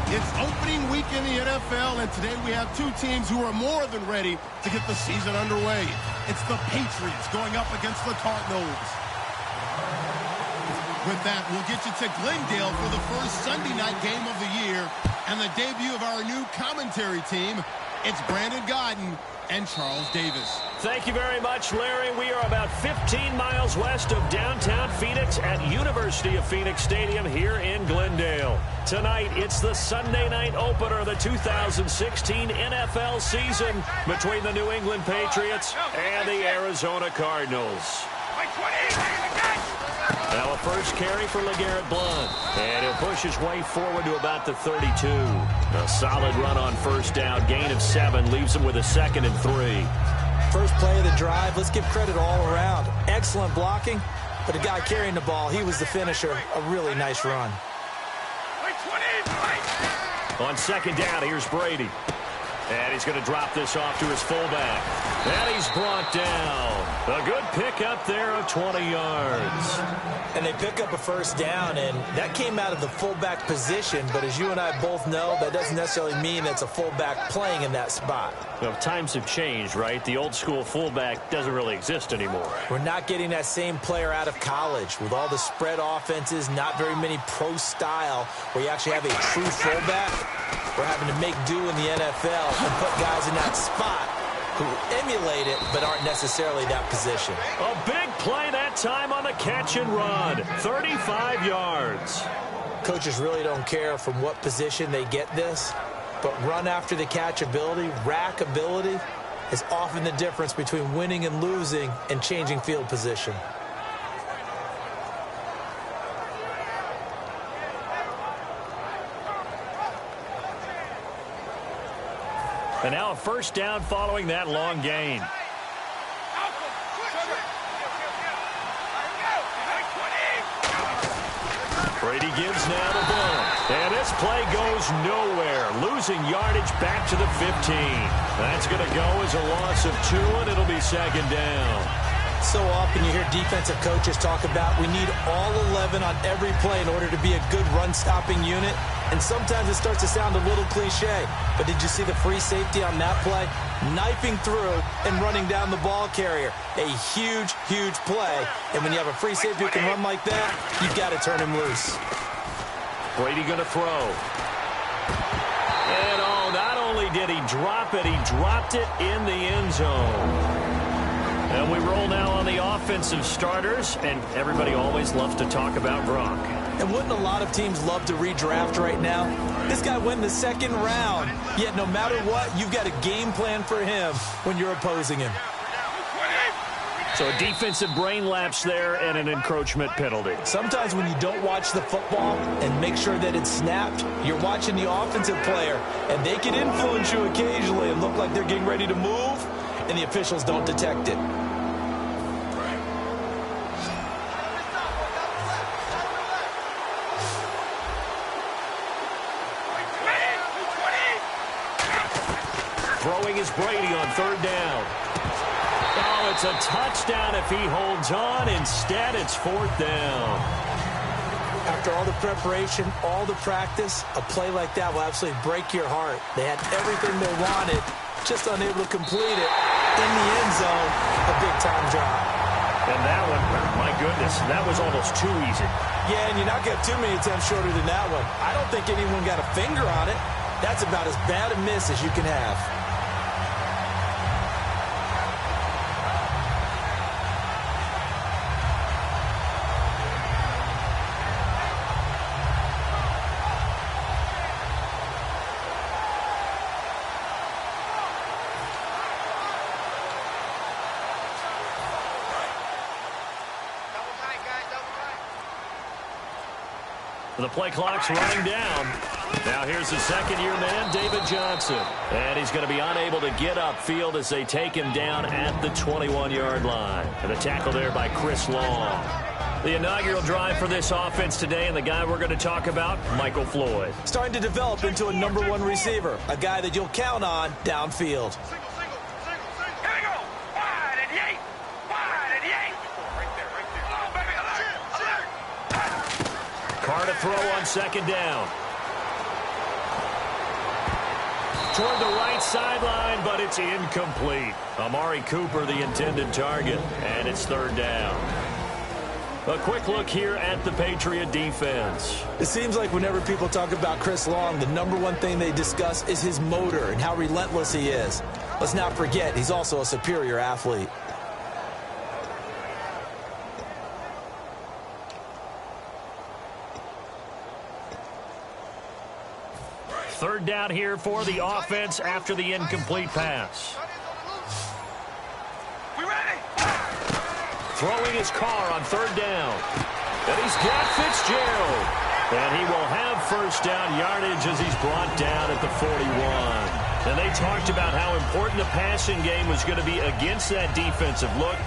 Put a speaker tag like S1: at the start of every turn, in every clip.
S1: It's opening week in the NFL, and today we have two teams who are more than ready to get the season underway. It's the Patriots going up against the Cardinals. With that, we'll get you to Glendale for the first Sunday night game of the year and the debut of our new commentary team. It's Brandon Godden and Charles Davis.
S2: Thank you very much, Larry. We are about 15 miles west of downtown Phoenix at University of Phoenix Stadium here in Glendale. Tonight, it's the Sunday night opener of the 2016 NFL season between the New England Patriots and the Arizona Cardinals. Now a first carry for LeGarrette Blount. And he'll push his way forward to about the 32. A solid run on first down. Gain of 7 leaves him with a 2nd and 3.
S3: First play of the drive. Let's give credit all around. Excellent blocking. But the guy carrying the ball, he was the finisher. A really nice run.
S2: On second down, here's Brady. And he's going to drop this off to his fullback. And he's brought down. A good pickup there of 20 yards.
S3: And they pick up a first down, and that came out of the fullback position. But as you and I both know, that doesn't necessarily mean that's a fullback playing in that spot.
S2: Well, times have changed, right? The old school fullback doesn't really exist anymore.
S3: We're not getting that same player out of college with all the spread offenses, not very many pro style where you actually have a true fullback. We're having to make do in the NFL and put guys in that spot who emulate it but aren't necessarily that position.
S2: A big play that time on the catch and run. 35 yards.
S3: Coaches really don't care from what position they get this, but run after the catch ability, rack ability, is often the difference between winning and losing and changing field position.
S2: And now a first down following that long gain. Brady gives now to Blount. And this play goes nowhere. Losing yardage back to the 15. That's going to go as a loss of 2, and it'll be second down.
S3: So often you hear defensive coaches talk about we need all 11 on every play in order to be a good run-stopping unit. And sometimes it starts to sound a little cliche. But did you see the free safety on that play? Knifing through and running down the ball carrier. A huge, huge play. And when you have a free safety who can run like that, you've got to turn him loose.
S2: Brady going to throw. And oh, not only did he drop it, he dropped it in the end zone. And we roll now on the offensive starters, and everybody always loves to talk about Gronk.
S3: And wouldn't a lot of teams love to redraft right now? This guy went in the 2nd round, yet no matter what, you've got a game plan for him when you're opposing him.
S2: So a defensive brain lapse there and an encroachment penalty.
S3: Sometimes when you don't watch the football and make sure that it's snapped, you're watching the offensive player, and they can influence you occasionally and look like they're getting ready to move, and the officials don't detect it.
S2: Throwing is Brady on 3rd down. Oh, it's a touchdown if he holds on. Instead, it's 4th down.
S3: After all the preparation, all the practice, a play like that will absolutely break your heart. They had everything they wanted, just unable to complete it. In the end zone, a big-time drop.
S2: And that one, my goodness, that was almost too easy.
S3: Yeah, and you're not getting too many attempts shorter than that one. I don't think anyone got a finger on it. That's about as bad a miss as you can have.
S2: The play clock's running down. Now here's the second-year man, David Johnson. And he's going to be unable to get upfield as they take him down at the 21-yard line. And a tackle there by Chris Long. The inaugural drive for this offense today, and the guy we're going to talk about, Michael Floyd.
S3: Starting to develop into a #1 receiver, a guy that you'll count on downfield.
S2: Carr to throw on second down. toward the right sideline, but it's incomplete. Amari Cooper, the intended target, and it's third down. A quick look here at the Patriot defense.
S3: It seems like whenever people talk about Chris Long, the number one thing they discuss is his motor and how relentless he is. Let's not forget, he's also a superior athlete.
S2: Third down here for the offense after the incomplete pass. Throwing his car on third down. And he's got Fitzgerald. And he will have first down yardage as he's brought down at the 41. And they talked about how important the passing game was going to be against that defensive look.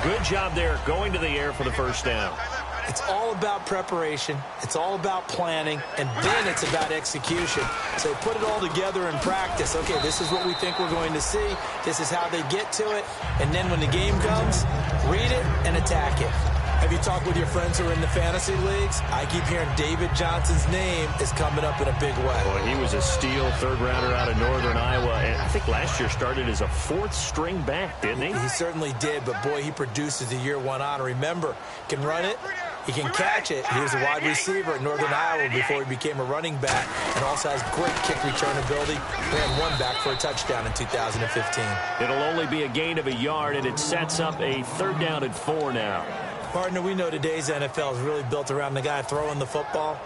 S2: Good job there going to the air for the first down.
S3: It's all about preparation. It's all about planning. And then it's about execution. So put it all together in practice. Okay, this is what we think we're going to see. This is how they get to it. And then when the game comes, read it and attack it. Have you talked with your friends who are in the fantasy leagues? I keep hearing David Johnson's name is coming up in a big way.
S2: Boy, he was a steal third-rounder out of Northern Iowa. And I think last year started as a fourth-string back, didn't he?
S3: He certainly did, but boy, he produces the year one on. Remember, can run it. He can catch it. He was a wide receiver at Northern Iowa before he became a running back, and also has great kick return ability. Ran one back for a touchdown in 2015.
S2: It'll only be a gain of a yard, and it sets up a third down and 4 now.
S3: Partner, we know today's NFL is really built around the guy throwing the football.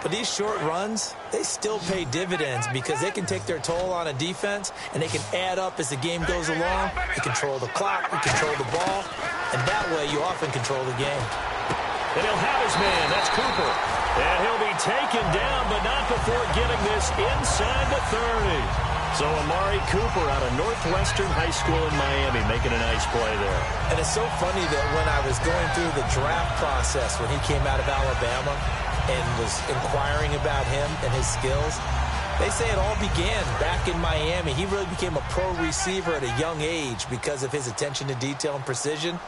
S3: But these short runs, they still pay dividends because they can take their toll on a defense, and they can add up as the game goes along. You control the clock, you control the ball, and that way you often control the game.
S2: And he'll have his man. That's Cooper. And he'll be taken down, but not before getting this inside the 30. So Amari Cooper out of Northwestern High School in Miami making a nice play there.
S3: And it's so funny that when I was going through the draft process when he came out of Alabama and was inquiring about him and his skills, they say it all began back in Miami. He really became a pro receiver at a young age because of his attention to detail and precision.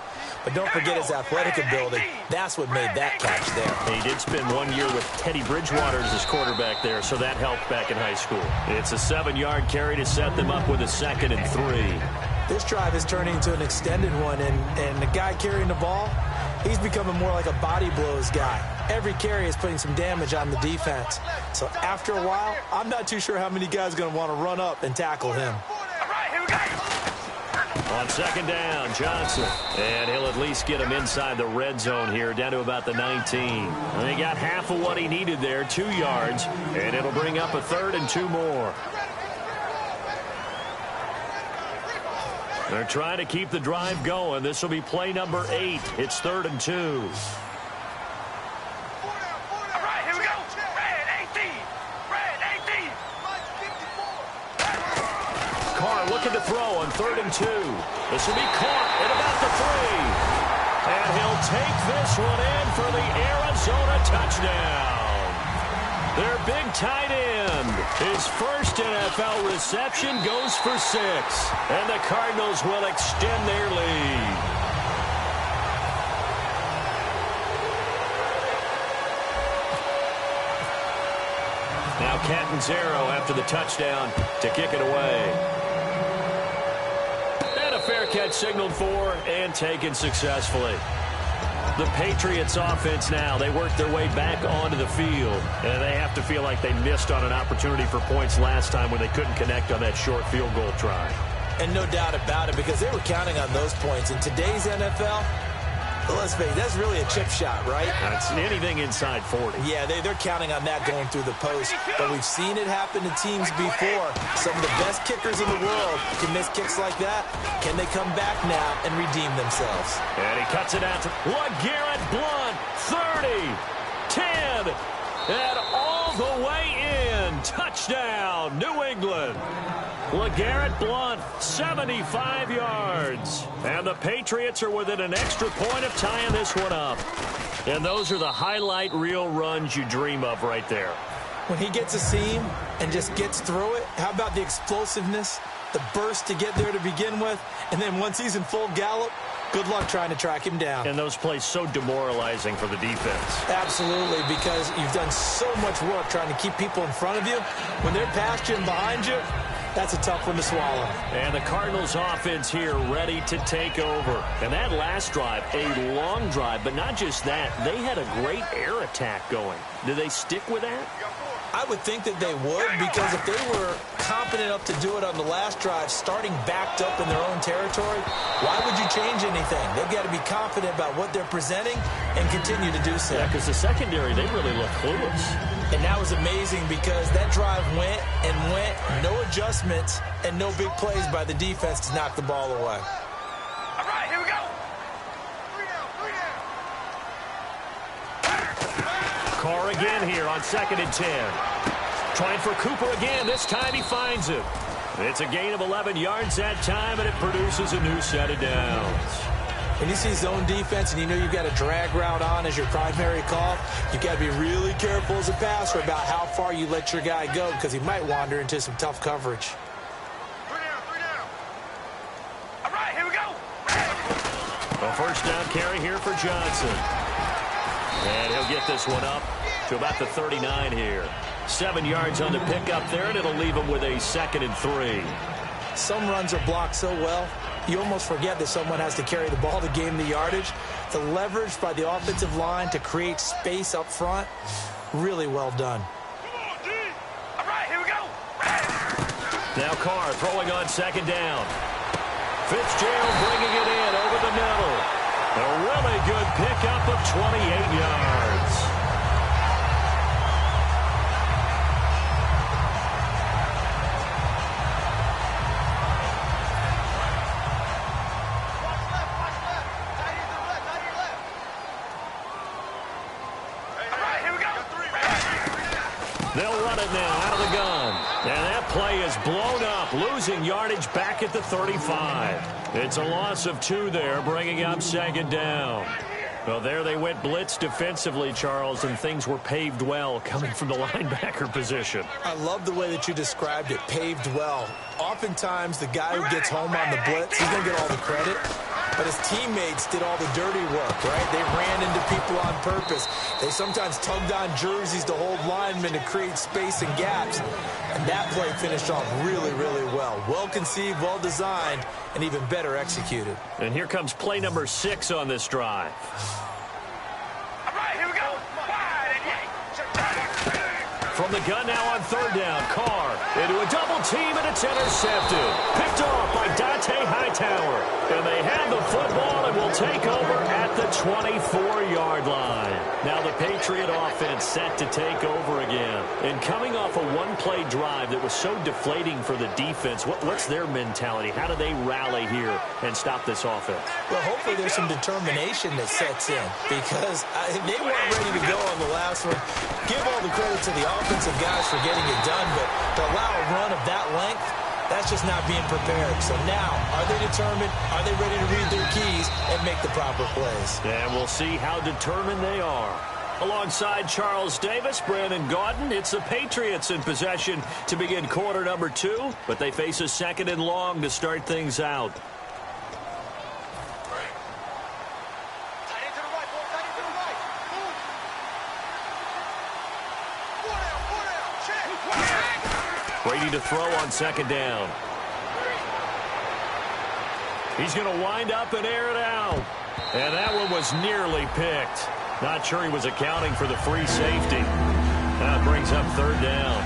S3: But don't forget his athletic ability. That's what made that catch there.
S2: He did spend 1 year with Teddy Bridgewater as his quarterback there, so that helped back in high school. It's a 7-yard carry to set them up with a 2nd and 3.
S3: This drive is turning into an extended one, and the guy carrying the ball, he's becoming more like a body blows guy. Every carry is putting some damage on the defense. So after a while, I'm not too sure how many guys are going to want to run up and tackle him.
S4: All right, here we go.
S2: On 2nd down, Johnson. And he'll at least get him inside the red zone here, down to about the 19. And he got half of what he needed there, 2 yards. And it'll bring up a 3rd and 2 more. They're trying to keep the drive going. This will be play number 8. It's 3rd and 2.
S4: All right, here we go. Red 18. Red 18.
S2: Carr looking to throw on 3rd and 2. This will be caught at about the 3. And he'll take this one in for the Arizona touchdown. Their big tight end. His first NFL reception goes for 6. And the Cardinals will extend their lead. Now Catanzaro after the touchdown to kick it away. And a fair catch signaled for and taken successfully. The Patriots offense now, they work their way back onto the field. And they have to feel like they missed on an opportunity for points last time when they couldn't connect on that short field goal try.
S3: And no doubt about it, because they were counting on those points. In today's NFL, let's face it, that's really a chip shot, right?
S2: That's anything inside 40.
S3: Yeah, they're counting on that going through the post. But we've seen it happen to teams before. Some of the best kickers in the world can miss kicks like that. Can they come back now and redeem themselves?
S2: And he cuts it out to LeGarrette Blount. 30, 10, and all the way in. Touchdown, New England. LeGarrette Blount, 75 yards. And the Patriots are within an extra point of tying this one up. And those are the highlight reel runs you dream of right there.
S3: When he gets a seam and just gets through it, how about the explosiveness, the burst to get there to begin with, and then once he's in full gallop, good luck trying to track him down.
S2: And those plays so demoralizing for the defense.
S3: Absolutely, because you've done so much work trying to keep people in front of you. When they're past you and behind you, That's a tough one to swallow.
S2: And the Cardinals offense here ready to take over. And that last drive, a long drive, but not just that. They had a great air attack going. Do they stick with that?
S3: I would think that they would, because if they were confident enough to do it on the last drive, starting backed up in their own territory, why would you change anything? They've got to be confident about what they're presenting and continue to do so.
S2: Yeah, because the secondary, they really look clueless.
S3: And that was amazing because that drive went and went, no adjustments, and no big plays by the defense to knock the ball away.
S4: All right, here we go.
S2: Carr again here on 2nd and 10. Trying for Cooper again. This time he finds him. It's a gain of 11 yards that time, and it produces a new set of downs.
S3: When you see zone defense and you know you've got a drag route on as your primary call, you've got to be really careful as a passer about how far you let your guy go, because he might wander into some tough coverage.
S4: 3 down. All right, here we go.
S2: A first down carry here for Johnson. And he'll get this one up to about the 39 here. 7 yards on the pickup there, and it'll leave him with a 2nd and 3.
S3: Some runs are blocked so well, you almost forget that someone has to carry the ball to gain the yardage. The leverage by the offensive line to create space up front, really well done.
S4: Come on, D. All right, here we go.
S2: Now Carr throwing on 2nd down. Fitzgerald bringing it in over the middle. A really good pickup of 28 yards. They'll run it now out of the gun. And that play is blown up, losing yardage back at the 35. It's a loss of 2 there, bringing up 2nd down. Well, there they went blitz defensively, Charles, and things were paved well coming from the linebacker position.
S3: I love the way that you described it, paved well. Oftentimes, the guy who gets home on the blitz, he's going to get all the credit. But his teammates did all the dirty work, right? They ran into people on purpose. They sometimes tugged on jerseys to hold linemen to create space and gaps. And that play finished off really, really well. Well conceived, well designed, and even better executed.
S2: And here comes play number 6 on this drive.
S4: All right, here we go.
S2: From the gun now on 3rd down, Carr into a double team, and it's intercepted. Picked off by Dante Hightower. And they have the football and will take over at the 24-yard line. Now the Patriot offense set to take over again. And coming off a one-play drive that was so deflating for the defense, what's their mentality? How do they rally here and stop this offense?
S3: Well, hopefully there's some determination that sets in, because they weren't ready to go on the last one. Give all the credit to the offensive guys for getting it done, but to allow a run of that length, that's just not being prepared. So now, are they determined? Are they ready to read their keys and make the proper plays?
S2: And we'll see how determined they are. Alongside Charles Davis, Brandon Gaudin, it's the Patriots in possession to begin quarter number 2, but they face a 2nd and long to start things out. Brady to throw on 2nd down. He's going to wind up and air it out. And that one was nearly picked. Not sure he was accounting for the free safety. That brings up 3rd down.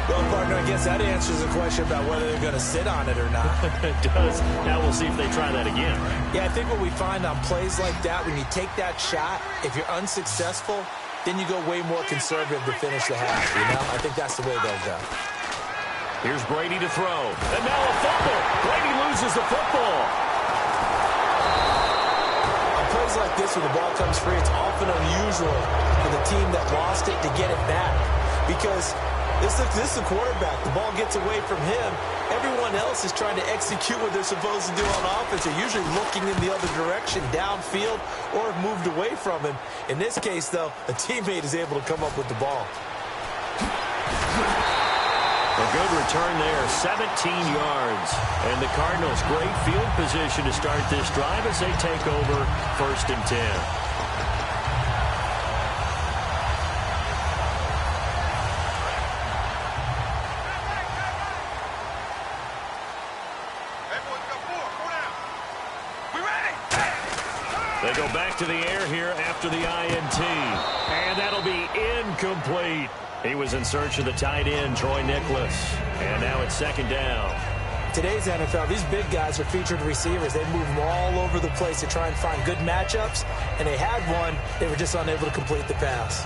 S3: Well, partner, I guess that answers the question about whether they're going to sit on it or not.
S2: It does. Now we'll see if they try that again.
S3: Yeah, I think what we find on plays like that, when you take that shot, if you're unsuccessful, then you go way more conservative to finish the half, you know? I think that's the way they'll go.
S2: Here's Brady to throw. And now a fumble. Brady loses the football.
S3: On plays like this, when the ball comes free, it's often unusual for the team that lost it to get it back. Because this is the quarterback. The ball gets away from him. Everyone else is trying to execute what they're supposed to do on offense. They're usually looking in the other direction, downfield, or have moved away from him. In this case, though, a teammate is able to come up with the ball.
S2: A good return there, 17 yards. And the Cardinals, great field position to start this drive as they take over 1st and 10. They go back to the air here after the INT. And that'll be incomplete. He was in search of the tight end, Troy Nicholas. And now it's second down.
S3: Today's NFL, these big guys are featured receivers. They move them all over the place to try and find good matchups. And they had one. They were just unable to complete the pass.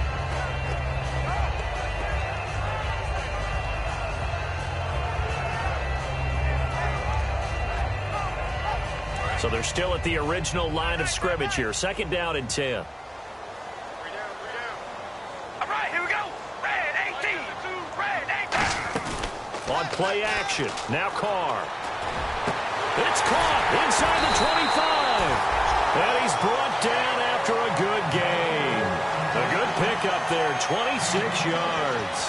S2: So they're still at the original line of scrimmage here. Second down and 10.
S4: All right, here we go. Red 18. Red 18.
S2: On play action. Now Carr. It's caught inside the 25. And he's brought down after a good gain. A good pickup there, 26 yards.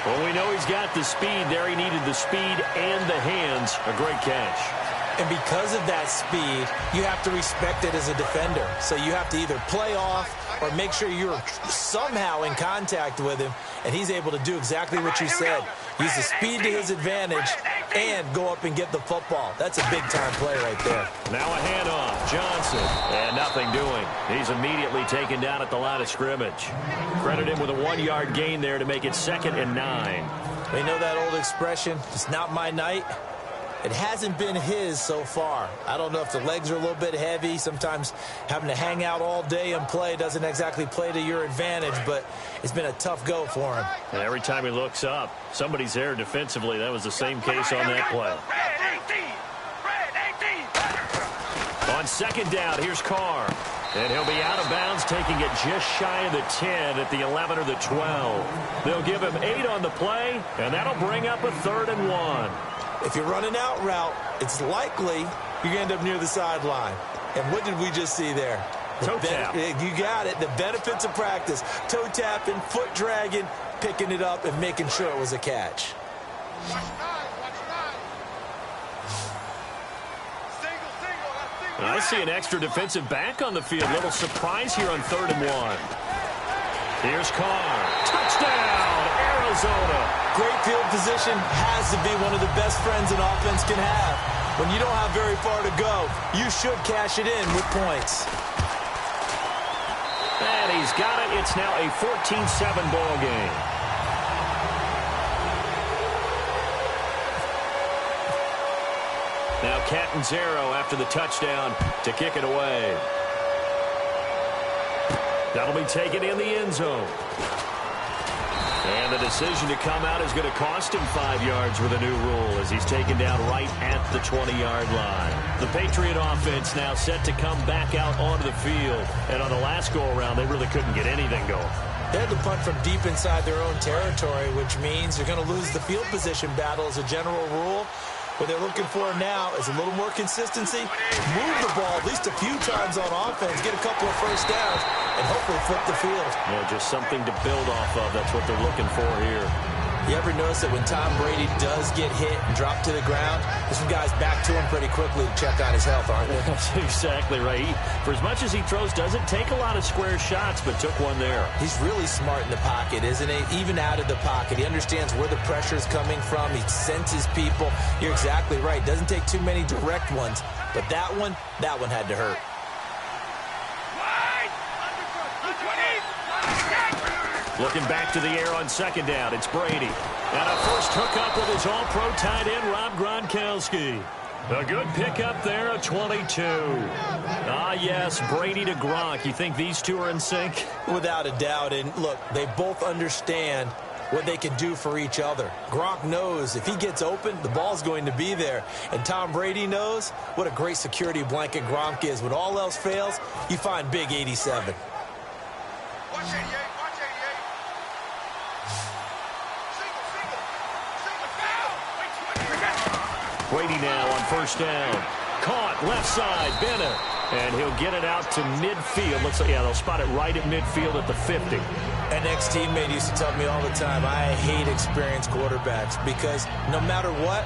S2: Well, we know he's got the speed there. He needed the speed and the hands. A great catch.
S3: And because of that speed, you have to respect it as a defender. So you have to either play off or make sure you're somehow in contact with him, and he's able to do exactly what you said. Use the speed to his advantage and go up and get the football. That's a big-time play right there.
S2: Now a handoff. Johnson. And nothing doing. He's immediately taken down at the line of scrimmage. Credit him with a 1-yard gain there to make it 2nd and 9.
S3: They know that old expression, it's not my night. It hasn't been his so far. I don't know if the legs are a little bit heavy. Sometimes having to hang out all day and play doesn't exactly play to your advantage, but it's been a tough go for him.
S2: And every time he looks up, somebody's there defensively. That was the same case on that play.
S4: Red 18.
S2: On second down, here's Carr. And he'll be out of bounds, taking it just shy of the 10 at the 11 or the 12. They'll give him 8 on the play, and that'll bring up a 3rd and 1.
S3: If you're running out route, it's likely you're going to end up near the sideline. And what did we just see there?
S2: Toe tap.
S3: You got it. The benefits of practice. Toe tapping, foot dragging, picking it up, and making sure it was a catch.
S2: I see an extra defensive back on the field. Little surprise here on 3rd and 1. Here's Carr. Touchdown, Arizona.
S3: Great field position has to be one of the best friends an offense can have. When you don't have very far to go, you should cash it in with points.
S2: And he's got it. It's now a 14-7 ball game. Now Catanzaro after the touchdown to kick it away. That'll be taken in the end zone. And the decision to come out is going to cost him 5 yards with a new rule as he's taken down right at the 20-yard line. The Patriot offense now set to come back out onto the field. And on the last go-around, they really couldn't get anything going.
S3: They had to punt from deep inside their own territory, which means they're going to lose the field position battle as a general rule. What they're looking for now is a little more consistency, move the ball at least a few times on offense, get a couple of first downs, and hopefully flip the field.
S2: Yeah, just something to build off of. That's what they're looking for here.
S3: You ever notice that when Tom Brady does get hit and drop to the ground, there's some guys back to him pretty quickly to check on his health, aren't they?
S2: That's exactly right. For as much as he throws, doesn't take a lot of square shots, but took one there.
S3: He's really smart in the pocket, isn't he? Even out of the pocket. He understands where the pressure is coming from. He senses people. You're exactly right. Doesn't take too many direct ones. But that one had to hurt.
S2: Looking back to the air on second down, it's Brady. And a first hookup with his all-pro tight end, Rob Gronkowski. A good pickup there, a 22. Ah, yes, Brady to Gronk. You think these two are in sync?
S3: Without a doubt. And, look, they both understand what they can do for each other. Gronk knows if he gets open, the ball's going to be there. And Tom Brady knows what a great security blanket Gronk is. When all else fails, you find big 87.
S4: Watch 88.
S2: Brady now on first down. Caught, left side, Bennett. And he'll get it out to midfield. Looks like, yeah, they'll spot it right at midfield at the 50.
S3: An ex-teammate used to tell me all the time, I hate experienced quarterbacks because no matter what,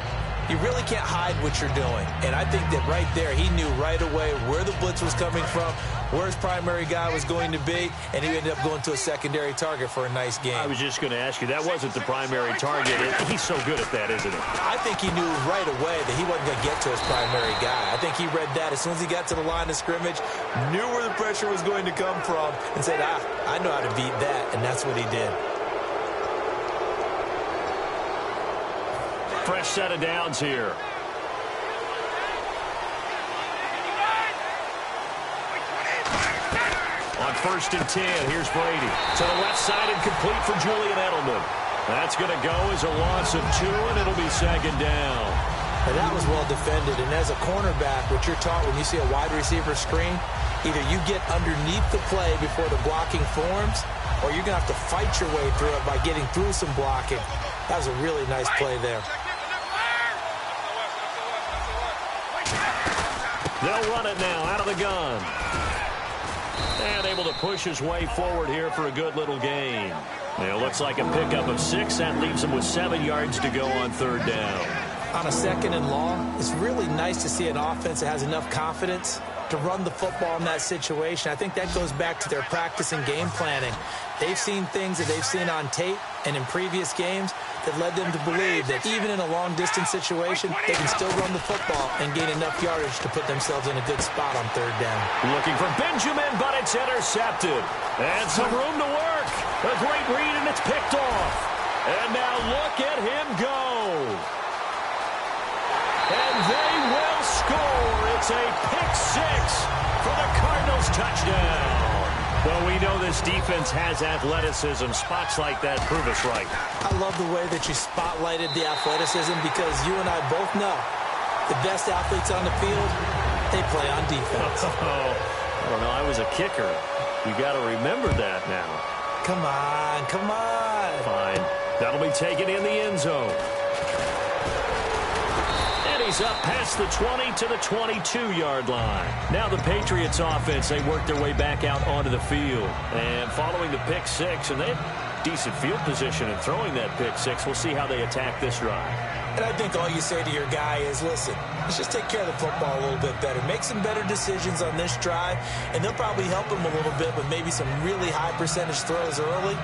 S3: you really can't hide what you're doing. And I think that right there, he knew right away where the blitz was coming from, where his primary guy was going to be, and he ended up going to a secondary target for a nice game.
S2: I was just going to ask you, that wasn't the primary target. He's so good at that, isn't he?
S3: I think he knew right away that he wasn't going to get to his primary guy. I think he read that as soon as he got to the line of scrimmage, knew where the pressure was going to come from, and said, I know how to beat that, and that's what he did.
S2: Fresh set of downs here. On 1st and 10, here's Brady. To the left side and complete for Julian Edelman. That's going to go as a loss of 2, and it'll be 2nd down.
S3: And that was well defended. And as a cornerback, what you're taught when you see a wide receiver screen, either you get underneath the play before the blocking forms, or you're going to have to fight your way through it by getting through some blocking. That was a really nice play there.
S2: They'll run it now out of the gun. And able to push his way forward here for a good little gain. It looks like a pickup of 6. That leaves him with 7 yards to go on 3rd down.
S3: On a 2nd and long, it's really nice to see an offense that has enough confidence to run the football in that situation. I think that goes back to their practice and game planning. They've seen things that they've seen on tape and in previous games that led them to believe that even in a long-distance situation, they can still run the football and gain enough yardage to put themselves in a good spot on 3rd down.
S2: Looking for Benjamin, but it's intercepted. And some room to work. A great read, and it's picked off. And now look at him go. And they will score. It's a pick 6 for the Cardinals touchdown. Well, we know this defense has athleticism. Spots like that prove us right.
S3: I love the way that you spotlighted the athleticism because you and I both know the best athletes on the field, they play on defense.
S2: Oh, I don't know. I was a kicker. You got to remember that now.
S3: Come on, come on.
S2: Fine. That'll be taken in the end zone. He's up past the 20 to the 22-yard line. Now the Patriots offense, they work their way back out onto the field. And following the pick 6, and they have decent field position in throwing that pick 6. We'll see how they attack this drive.
S3: And I think all you say to your guy is, listen, let's just take care of the football a little bit better. Make some better decisions on this drive, and they'll probably help him a little bit with maybe some really high percentage throws early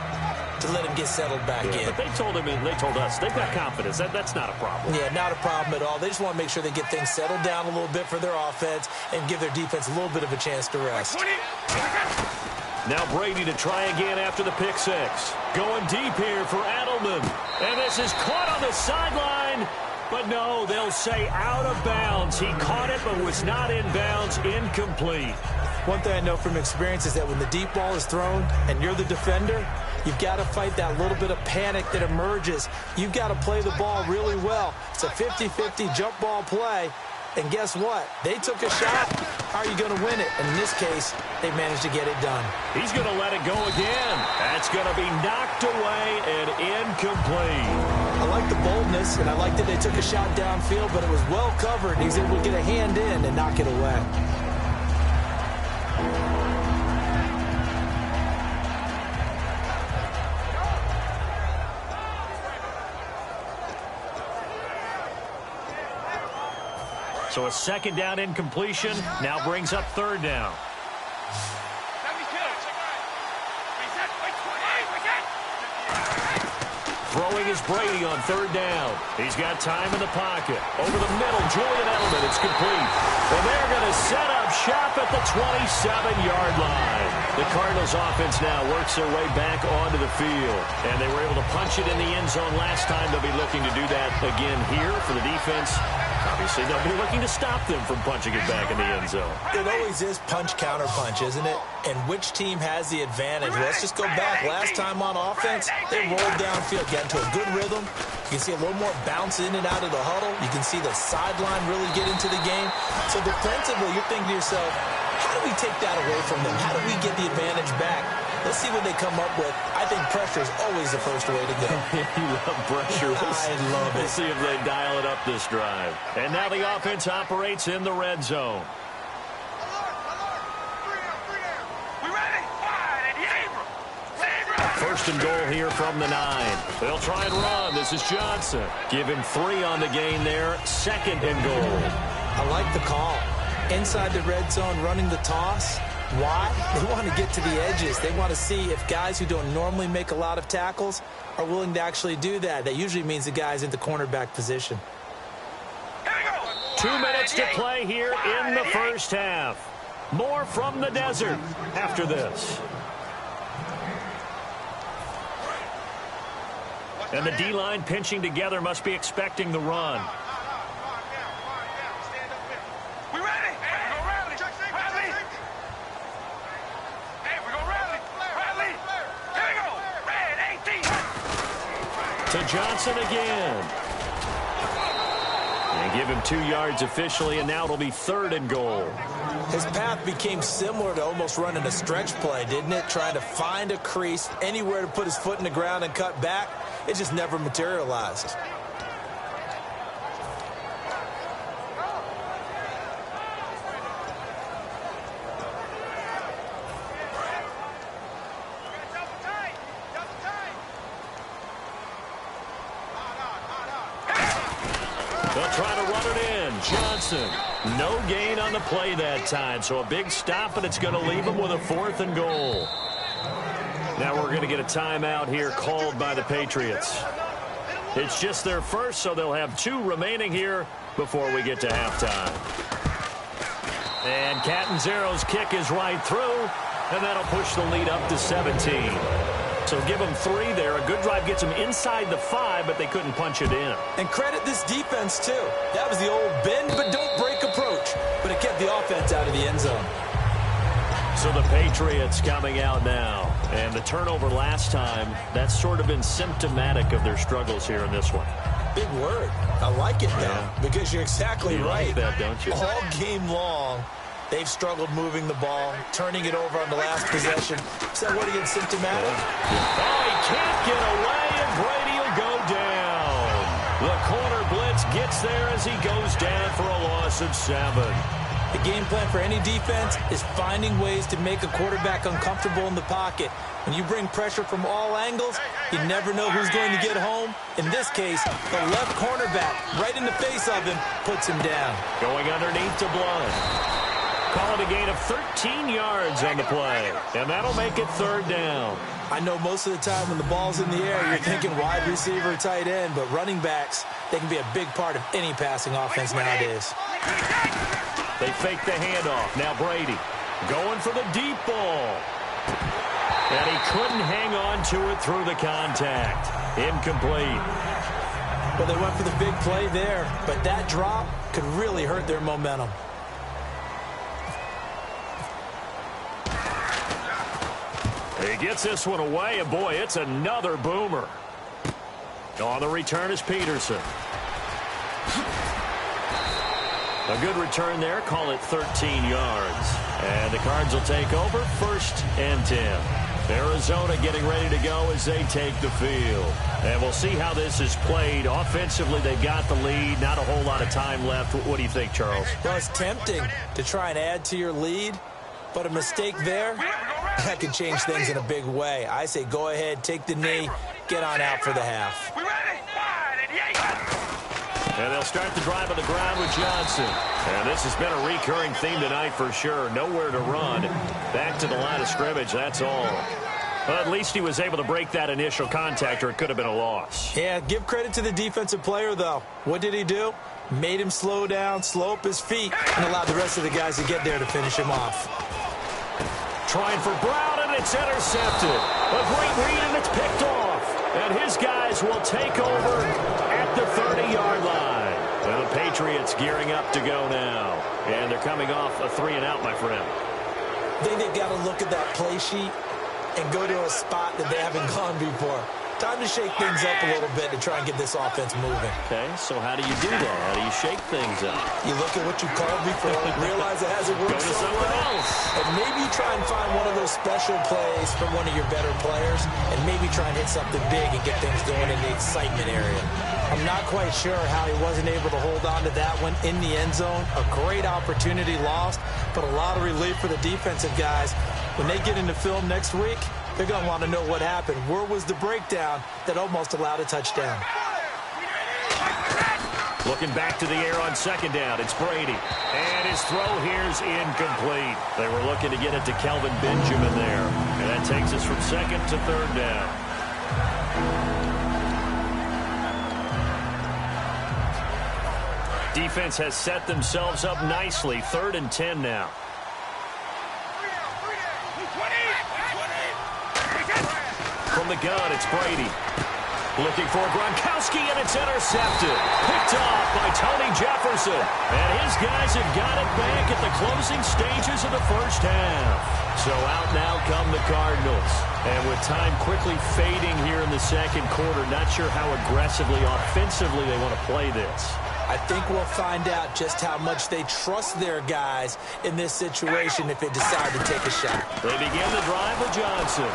S3: to let him get settled back in.
S2: But they told him, and they told us, they've got confidence. That's not a problem.
S3: Yeah, not a problem at all. They just want to make sure they get things settled down a little bit for their offense and give their defense a little bit of a chance to rest.
S2: Now Brady to try again after the pick 6. Going deep here for Edelman. And this is caught on the sideline. But no, they'll say out of bounds. He caught it but was not in bounds. Incomplete.
S3: One thing I know from experience is that when the deep ball is thrown and you're the defender, you've got to fight that little bit of panic that emerges. You've got to play the ball really well. It's a 50-50 jump ball play. And guess what? They took a shot. How are you going to win it? And in this case, they managed to get it done.
S2: He's going to let it go again. That's going to be knocked away and incomplete.
S3: I like the boldness, and I like that they took a shot downfield, but it was well covered. He's able to get a hand in and knock it away.
S2: So a 2nd down incompletion now brings up 3rd down. Throwing is Brady on 3rd down. He's got time in the pocket. Over the middle, Julian Edelman. It's complete. And they're going to set up shop at the 27-yard line. The Cardinals offense now works their way back onto the field. And they were able to punch it in the end zone last time. They'll be looking to do that again here for the defense. Obviously, they'll be looking to stop them from punching it back in the end zone.
S3: It always is punch-counter-punch, isn't it? And which team has the advantage? Let's just go back. Last time on offense, they rolled downfield, got into a good rhythm. You can see a little more bounce in and out of the huddle. You can see the sideline really get into the game. So defensively, you're thinking to yourself, how do we take that away from them? How do we get the advantage back? Let's see what they come up with. I think pressure is always the first way to go.
S2: You love pressure.
S3: I love it.
S2: We'll see if they dial it up this drive. And now the offense operates in the red zone. first and goal here from the 9. They'll try and run. This is Johnson. Give him 3 on the gain there. Second and goal.
S3: I like the call. Inside the red zone, running the toss. Why? They want to get to the edges. They want to see if guys who don't normally make a lot of tackles are willing to actually do that. That usually means the guy's in the cornerback position.
S2: 2 minutes to play here in the first half. More from the desert after this. And the D-line pinching together must be expecting the run.
S4: We ready? Hey, we go rally. Rally. Hey, we go rally. Rally. Here we go. Red 18.
S2: To Johnson again. And give him 2 yards officially, and now it'll be 3rd and goal.
S3: His path became similar to almost running a stretch play, didn't it? Trying to find a crease, anywhere to put his foot in the ground and cut back. It just never materialized.
S2: They'll try to run it in. Johnson, no gain on the play that time, so a big stop, and it's going to leave him with a 4th and goal. Now we're going to get a timeout here called by the Patriots. It's just their first, so they'll have 2 remaining here before we get to halftime. And Catanzaro's kick is right through, and that'll push the lead up to 17. So give them 3 there. A good drive gets them inside the 5, but they couldn't punch it in.
S3: And credit this defense, too. That was the old bend but don't break approach, but it kept the offense out of the end zone.
S2: So the Patriots coming out now. And the turnover last time, that's sort of been symptomatic of their struggles here in this one.
S3: Big word. I like it, though, because you're exactly right.
S2: Like that, don't you?
S3: All game long, they've struggled moving the ball, turning it over on the last possession. So what again, symptomatic?
S2: Oh, he can't get away, and Brady will go down. The corner blitz gets there as he goes down for a loss of 7.
S3: The game plan for any defense is finding ways to make a quarterback uncomfortable in the pocket. When you bring pressure from all angles, you never know who's going to get home. In this case, the left cornerback, right in the face of him, puts him down.
S2: Going underneath to Blunt. Call it a gain of 13 yards on the play, and that'll make it 3rd down.
S3: I know most of the time when the ball's in the air, you're thinking wide receiver, tight end, but running backs, they can be a big part of any passing offense nowadays.
S2: They fake the handoff. Now Brady going for the deep ball. And he couldn't hang on to it through the contact. Incomplete.
S3: Well, they went for the big play there, but that drop could really hurt their momentum.
S2: He gets this one away, and boy, it's another boomer. On the return is Peterson. A good return there. Call it 13 yards. And the Cards will take over 1st and 10. Arizona getting ready to go as they take the field. And we'll see how this is played. Offensively, they got the lead. Not a whole lot of time left. What do you think, Charles?
S3: Well, it's tempting to try and add to your lead, but a mistake there, that could change things in a big way. I say go ahead, take the knee, get on out for the half.
S4: We ready? 5 and 8.
S2: And they'll start the drive on the ground with Johnson. And this has been a recurring theme tonight for sure. Nowhere to run. Back to the line of scrimmage, that's all. Well, at least he was able to break that initial contact, or it could have been a loss.
S3: Yeah, give credit to the defensive player, though. What did he do? Made him slow down, slow up his feet, and allowed the rest of the guys to get there to finish him off.
S2: Trying for Brown, and it's intercepted. A great read, and it's picked off. And his guys will take over at the 30-yard line. Well, the Patriots gearing up to go now. And they're coming off a 3-and-out, my friend.
S3: I think they've got to look at that play sheet and go to a spot that they haven't gone before. Time to shake things up a little bit to try and get this offense moving.
S2: Okay, so how do you do that? How do you shake things up?
S3: You look at what you called before, realize it hasn't worked
S2: Go to
S3: so
S2: something
S3: well,
S2: else.
S3: and maybe try and find one of those special plays from one of your better players, and maybe try and hit something big and get things going in the excitement area. I'm not quite sure how he wasn't able to hold on to that one in the end zone. A great opportunity lost, but a lot of relief for the defensive guys. When they get into film next week, They're going to want to know what happened. Where was the breakdown that almost allowed a touchdown?
S2: Looking back to the air on second down, it's Brady. And his throw here's incomplete. They were looking to get it to Kelvin Benjamin there. And that takes us from second to third down. Defense has set themselves up nicely. 3rd and 10 now. From the gun, it's Brady. Looking for Gronkowski, and it's intercepted. Picked off by Tony Jefferson. And his guys have got it back at the closing stages of the first half. So out now come the Cardinals. And with time quickly fading here in the second quarter, not sure how aggressively, offensively they want to play this.
S3: I think we'll find out just how much they trust their guys in this situation if they decide to take a shot.
S2: They begin the drive with Johnson.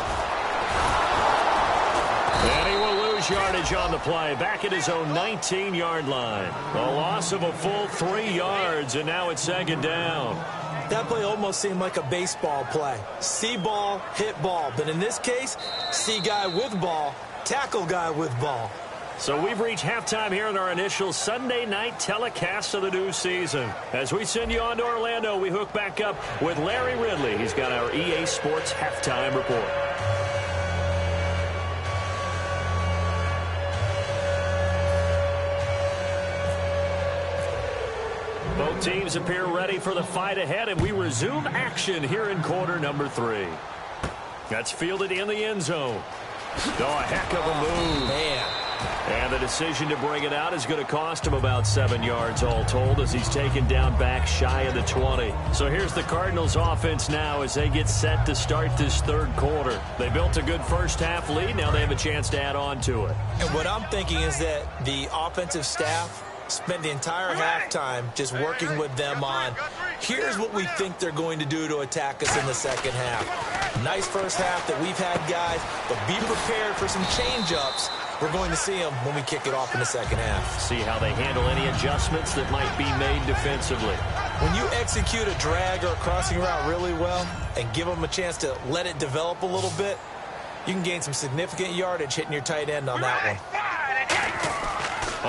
S2: And he will lose yardage on the play, back at his own 19-yard line. A loss of a full 3 yards, and now it's second down.
S3: That play almost seemed like a baseball play. See ball, hit ball. But in this case, see guy with ball, tackle guy with ball.
S2: So we've reached halftime here in our initial Sunday night telecast of the new season. As we send you on to Orlando, we hook back up with Larry Ridley. He's got our EA Sports halftime report. Both teams appear ready for the fight ahead, and we resume action here in quarter number 3. That's fielded in the end zone. Oh, a heck of a move.
S3: Man.
S2: And the decision to bring it out is going to cost him about 7 yards all told as he's taken down back shy of the 20. So here's the Cardinals offense now as they get set to start this third quarter. They built a good first half lead. Now they have a chance to add on to it.
S3: And what I'm thinking is that the offensive staff spent the entire halftime just working with them on, here's what we think they're going to do to attack us in the second half. Nice first half that we've had, guys, but be prepared for some change-ups. We're going to see them when we kick it off in the second half.
S2: See how they handle any adjustments that might be made defensively.
S3: When you execute a drag or a crossing route really well and give them a chance to let it develop a little bit, you can gain some significant yardage hitting your tight end on that one.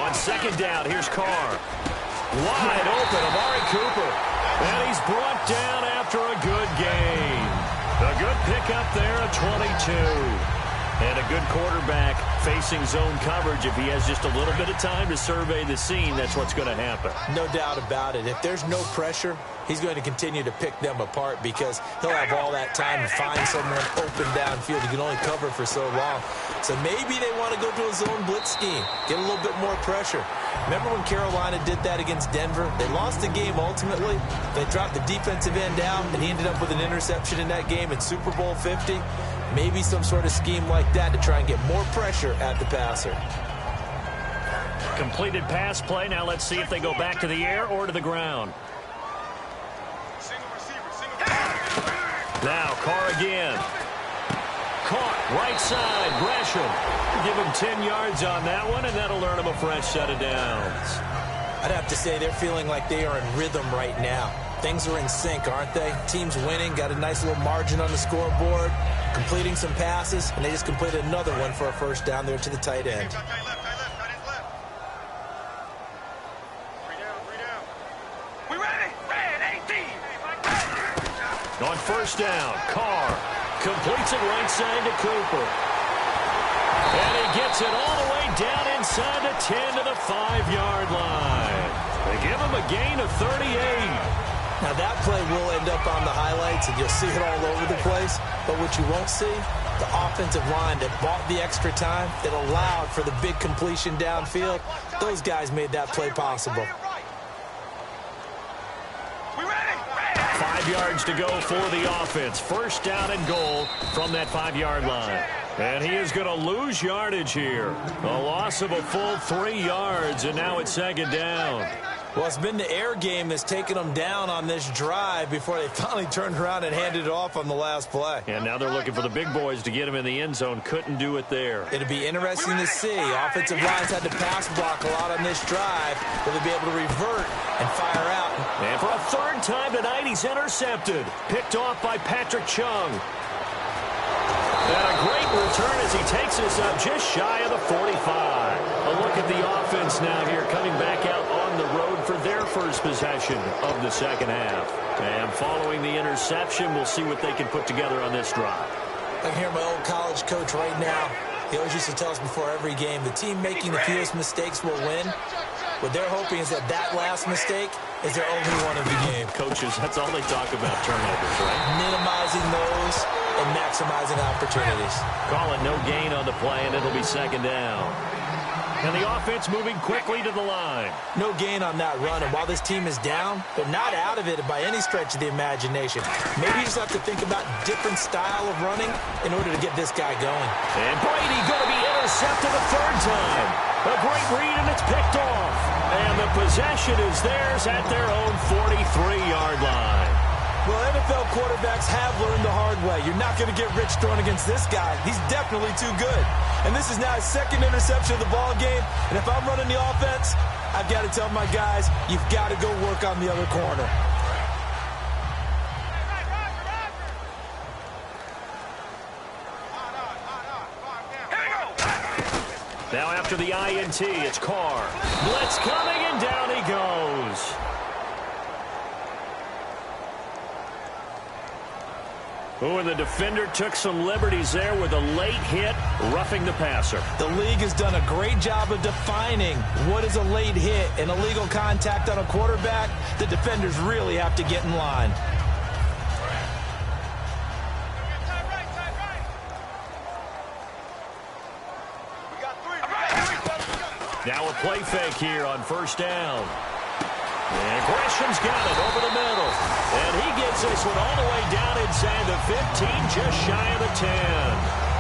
S2: On second down, here's Carr. Wide open, Amari Cooper. And he's brought down after a good gain. A good pickup there at 22. And a good quarterback facing zone coverage. If he has just a little bit of time to survey the scene, that's what's going to happen.
S3: No doubt about it. If there's no pressure, he's going to continue to pick them apart because he'll have all that time to find someone open downfield. He can only cover for so long. So maybe they want to go to a zone blitz scheme, get a little bit more pressure. Remember when Carolina did that against Denver? They lost the game ultimately. They dropped the defensive end out, and he ended up with an interception in that game in Super Bowl 50. Maybe some sort of scheme like that to try and get more pressure at the passer.
S2: Completed pass play. Now let's see if they go back to the air or to the ground. Now Carr again. Caught right side. Gresham. Give him 10 yards on that one, and that'll earn him a fresh set of downs.
S3: I'd have to say they're feeling like they are in rhythm right now. Things are in sync, aren't they? Team's winning, got a nice little margin on the scoreboard, completing some passes, and they just completed another one for a first down there to the tight end.
S4: We ready? Red 18.
S2: On first down, Carr completes it right side to Cooper. And he gets it all the way down inside the 10 to the 5-yard line. They give him a gain of 38.
S3: Now that play will end up on the highlights, and you'll see it all over the place. But what you won't see, the offensive line that bought the extra time, that allowed for the big completion downfield, those guys made that play possible.
S2: 5 yards to go for the offense. First down and goal from that 5-yard line. And he is going to lose yardage here. A loss of a full 3 yards, and now it's second down.
S3: Well, it's been the air game that's taken them down on this drive before they finally turned around and handed it off on the last play.
S2: And now they're looking for the big boys to get him in the end zone. Couldn't do it there.
S3: It'll be interesting to see. Offensive lines had to pass block a lot on this drive. Will they be able to revert and fire out?
S2: And for a third time tonight, he's intercepted. Picked off by Patrick Chung. And a great return as he takes us up just shy of the 45. A look at the offense now here, coming back out on the road for their first possession of the second half. And following the interception, we'll see what they can put together on this drive.
S3: I can hear my old college coach right now. He always used to tell us before every game, the team making the fewest mistakes will win. What they're hoping is that last mistake is their only one of the game.
S2: Coaches, that's all they talk about, turnovers, right?
S3: Minimizing those and maximizing opportunities.
S2: Call it no gain on the play, and it'll be second down. And the offense moving quickly to the line.
S3: No gain on that run, and while this team is down, they're not out of it by any stretch of the imagination. Maybe you just have to think about different style of running in order to get this guy going.
S2: And Brady going to be intercepted a third time. A great read, and it's picked off. And the possession is theirs at their own 43-yard line.
S3: Well, NFL quarterbacks have learned the hard way. You're not going to get rich throwing against this guy. He's definitely too good. And this is now his second interception of the ball game. And if I'm running the offense, I've got to tell my guys, you've got to go work on the other corner.
S2: Now after the INT, it's Carr. Blitz coming, and down he goes. Oh, and the defender took some liberties there with a late hit, roughing the passer.
S3: The league has done a great job of defining what is a late hit and illegal contact on a quarterback. The defenders really have to get in line.
S2: Now a play fake here on first down. And Gresham's got it over the middle. And he gets this one all the way down inside the 15, just shy of the 10.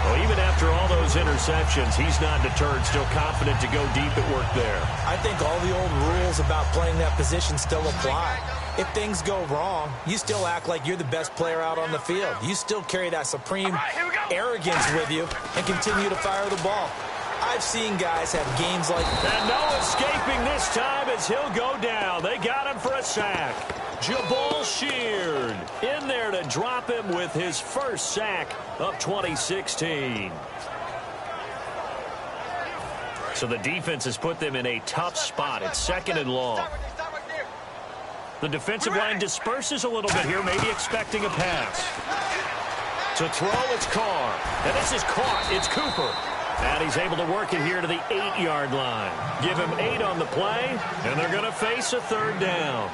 S2: Well, even after all those interceptions, he's not deterred, still confident to go deep at work there.
S3: I think all the old rules about playing that position still apply. If things go wrong, you still act like you're the best player out on the field. You still carry that supreme arrogance with you and continue to fire the ball. I've seen guys have games like that.
S2: And no escaping this time as he'll go down. They got him for a sack. Jabal Sheard in there to drop him with his first sack of 2016. So the defense has put them in a tough spot. It's second and long. The defensive line disperses a little bit here, maybe expecting a pass. To throw, it's Carr. And this is caught. It's Cooper. And he's able to work it here to the 8-yard line. Give him 8 on the play, and they're going to face a third down.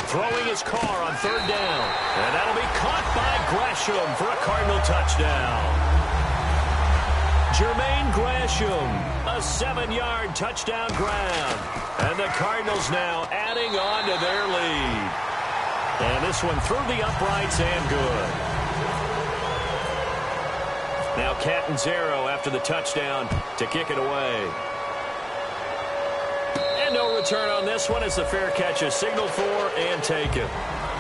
S2: Throwing his Carr on third down. And that'll be caught by Gresham for a Cardinal touchdown. Jermaine Gresham, a 7-yard touchdown grab. And the Cardinals now adding on to their lead. And this one through the uprights and good. Now Catanzaro after the touchdown to kick it away. And no return on this one as the fair catch is signaled for and taken.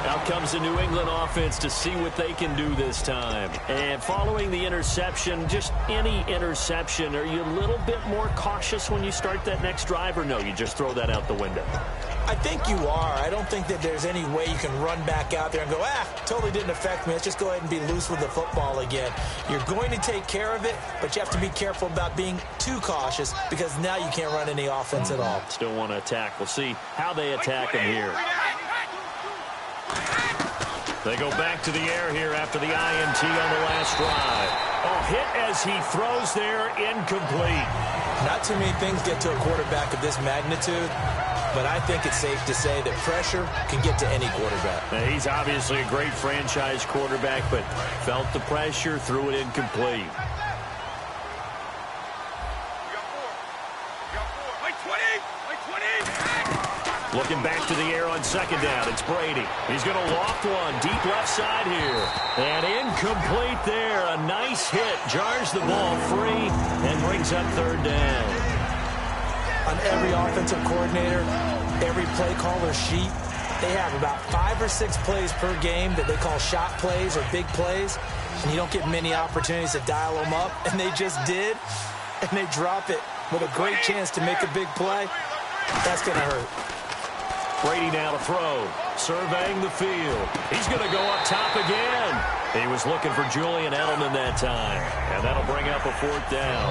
S2: Out comes the New England offense to see what they can do this time. And following the interception, just any interception, are you a little bit more cautious when you start that next drive, or no, you just throw that out the window?
S3: I think you are. I don't think that there's any way you can run back out there and go, totally didn't affect me. Let's just go ahead and be loose with the football again. You're going to take care of it, but you have to be careful about being too cautious because now you can't run any offense at all.
S2: Still want to attack. We'll see how they attack him here. They go back to the air here after the INT on the last drive. Oh, hit as he throws there, incomplete.
S3: Not too many things get to a quarterback of this magnitude, but I think it's safe to say that pressure can get to any quarterback.
S2: Now, he's obviously a great franchise quarterback, but felt the pressure, threw it incomplete. Looking back to the air on second down. It's Brady. He's going to loft one deep left side here. And incomplete there. A nice hit. Jars the ball free and brings up third down.
S3: On every offensive coordinator, every play caller sheet, they have about 5 or 6 plays per game that they call shot plays or big plays. and you don't get many opportunities to dial them up, and they just did, and they drop it with a great chance to make a big play. That's going to hurt.
S2: Brady now to throw, surveying the field. He's going to go up top again. He was looking for Julian Edelman that time, and that'll bring up a 4th down.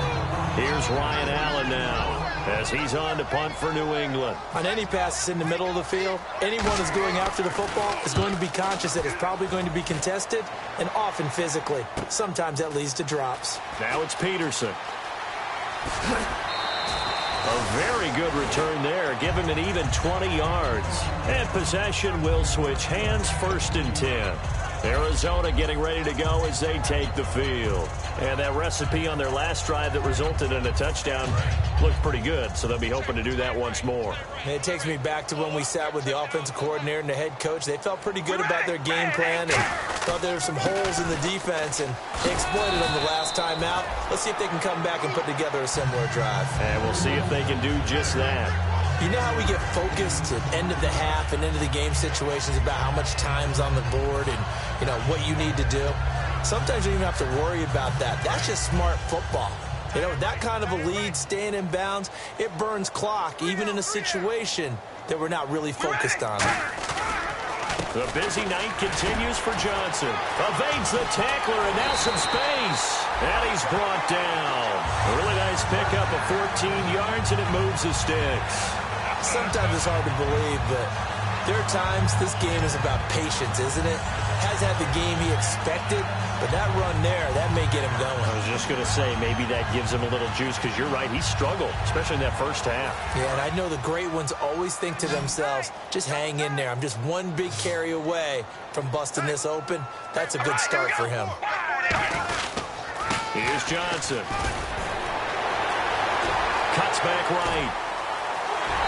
S2: Here's Ryan Allen now as he's on to punt for New England.
S3: On any passes in the middle of the field, anyone who's going after the football is going to be conscious that it's probably going to be contested and often physically. Sometimes that leads to drops.
S2: Now it's Peterson. A very good return there. Give him an even 20 yards. And possession will switch hands, 1st and 10. Arizona getting ready to go as they take the field. And that recipe on their last drive that resulted in a touchdown looked pretty good, so they'll be hoping to do that once more.
S3: And it takes me back to when we sat with the offensive coordinator and the head coach. They felt pretty good about their game plan and thought there were some holes in the defense, and they exploited them the last time out. Let's see if they can come back and put together a similar drive.
S2: And we'll see if they can do just that.
S3: You know how we get focused at end of the half and into the game situations about how much time's on the board and, you know, what you need to do? Sometimes you don't even have to worry about that. That's just smart football. You know, that kind of a lead, staying in bounds, it burns clock, even in a situation that we're not really focused on.
S2: The busy night continues for Johnson. Evades the tackler, and now some space. And he's brought down. A really nice pickup of 14 yards, and it moves the sticks.
S3: Sometimes it's hard to believe, but there are times this game is about patience, isn't it? Has had the game he expected, but that run there, that may get him going.
S2: I was just going to say, maybe that gives him a little juice, because you're right, he struggled, especially in that first half.
S3: Yeah, and I know the great ones always think to themselves, just hang in there. I'm just one big carry away from busting this open. That's a good start for him.
S2: Here's Johnson. Cuts back right.